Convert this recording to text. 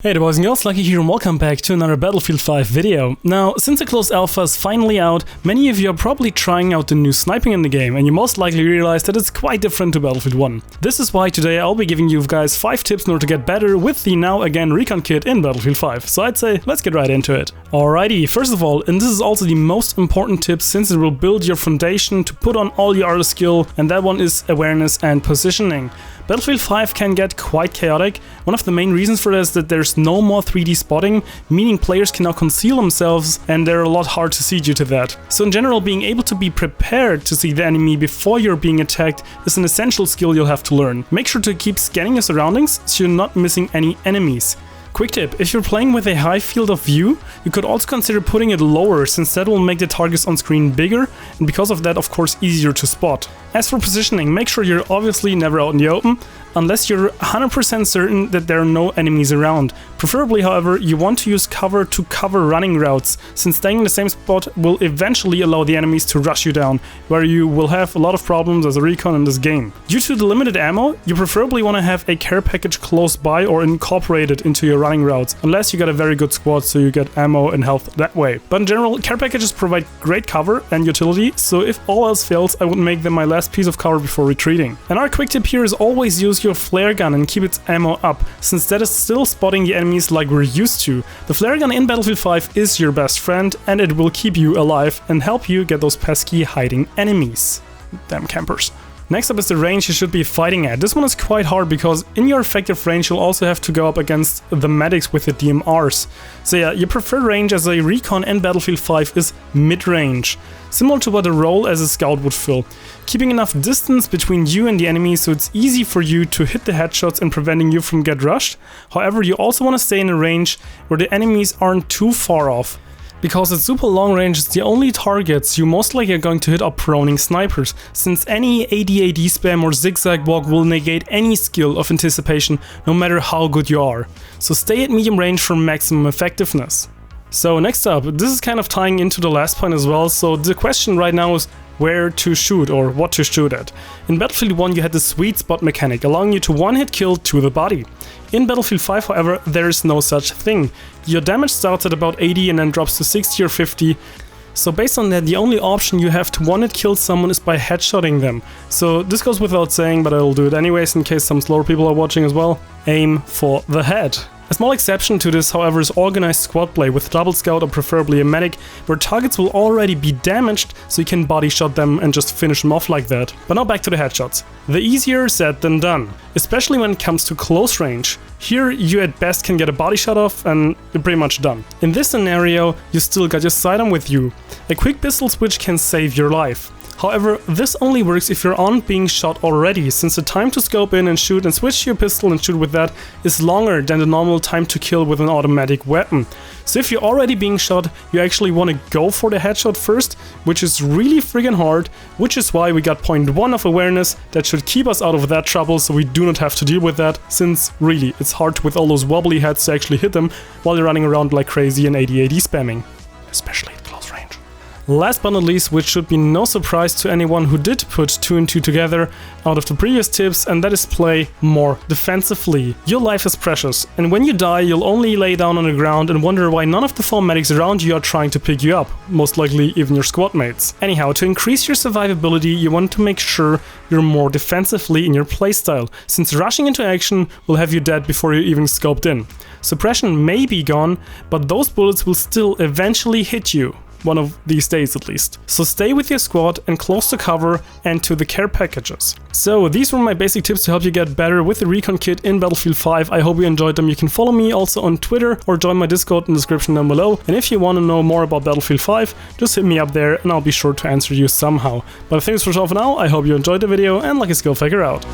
Hey there boys and girls, Lucky here and welcome back to another Battlefield 5 video. Now, since the closed alpha is finally out, many of you are probably trying out the new sniping in the game and you most likely realize that it's quite different to Battlefield 1. This is why today I'll be giving you guys 5 tips in order to get better with the now again recon kit in Battlefield 5. So I'd say, let's get right into it. Alrighty, first of all, and this is also the most important tip since it will build your foundation to put on all your Aorus skill, and that one is awareness and positioning. Battlefield 5 can get quite chaotic. One of the main reasons for this is that there's no more 3D spotting, meaning players can now conceal themselves and they're a lot hard to see due to that. So in general, being able to be prepared to see the enemy before you're being attacked is an essential skill you'll have to learn. Make sure to keep scanning your surroundings so you're not missing any enemies. Quick tip, if you're playing with a high field of view, you could also consider putting it lower since that will make the targets on screen bigger and because of that of course easier to spot. As for positioning, make sure you're obviously never out in the open, unless you're 100% certain that there are no enemies around. Preferably, however, you want to use cover to cover running routes, since staying in the same spot will eventually allow the enemies to rush you down, where you will have a lot of problems as a recon in this game. Due to the limited ammo, you preferably want to have a care package close by or incorporated into your running routes, unless you got a very good squad so you get ammo and health that way. But in general, care packages provide great cover and utility, so if all else fails, I would make them my last piece of cover before retreating. And our quick tip here is always use your flare gun and keep its ammo up, since that is still spotting the enemies like we're used to. The flare gun in Battlefield 5 is your best friend and it will keep you alive and help you get those pesky hiding enemies. Damn campers. Next up is the range you should be fighting at. This one is quite hard because in your effective range you'll also have to go up against the medics with the DMRs. So yeah, your preferred range as a recon in Battlefield 5 is mid-range, similar to what a role as a scout would fill. Keeping enough distance between you and the enemy so it's easy for you to hit the headshots and preventing you from get rushed. However, you also want to stay in a range where the enemies aren't too far off, because at super long range, the only targets you most likely are going to hit are proning snipers, since any AD spam or zigzag walk will negate any skill of anticipation no matter how good you are. So stay at medium range for maximum effectiveness. So next up, this is kind of tying into the last point as well, so the question right now is where to shoot or what to shoot at. In Battlefield 1 you had the sweet spot mechanic, allowing you to one-hit kill to the body. In Battlefield 5, however, there is no such thing. Your damage starts at about 80 and then drops to 60 or 50. So based on that, the only option you have to one-hit kill someone is by headshotting them. So this goes without saying, but I'll do it anyways in case some slower people are watching as well. Aim for the head. A small exception to this, however, is organized squad play with double scout or preferably a medic, where targets will already be damaged so you can body shot them and just finish them off like that. But now back to the headshots. The easier said than done, especially when it comes to close range. Here you at best can get a body shot off and you're pretty much done. In this scenario, you still got your sidearm with you. A quick pistol switch can save your life. However, this only works if you're on being shot already, since the time to scope in and shoot and switch to your pistol and shoot with that is longer than the normal time to kill with an automatic weapon. So if you're already being shot, you actually want to go for the headshot first, which is really friggin' hard, which is why we got point 1 of awareness that should keep us out of that trouble so we do not have to deal with that, since really it's hard with all those wobbly heads to actually hit them while you're running around like crazy and AD spamming, especially at close range. Last but not least, which should be no surprise to anyone who did put 2 and 2 together out of the previous tips, and that is play more defensively. Your life is precious, and when you die you'll only lay down on the ground and wonder why none of the 4 medics around you are trying to pick you up, most likely even your squad mates. Anyhow, to increase your survivability you want to make sure you're more defensively in your playstyle, since rushing into action will have you dead before you even scoped in. Suppression may be gone, but those bullets will still eventually hit you. One of these days at least. So stay with your squad and close to cover and to the care packages. So these were my basic tips to help you get better with the recon kit in Battlefield 5. I hope you enjoyed them. You can follow me also on Twitter or join my Discord in the description down below. And if you want to know more about Battlefield 5, just hit me up there and I'll be sure to answer you somehow. But thanks for now. I hope you enjoyed the video and Lucky Skill Faker out.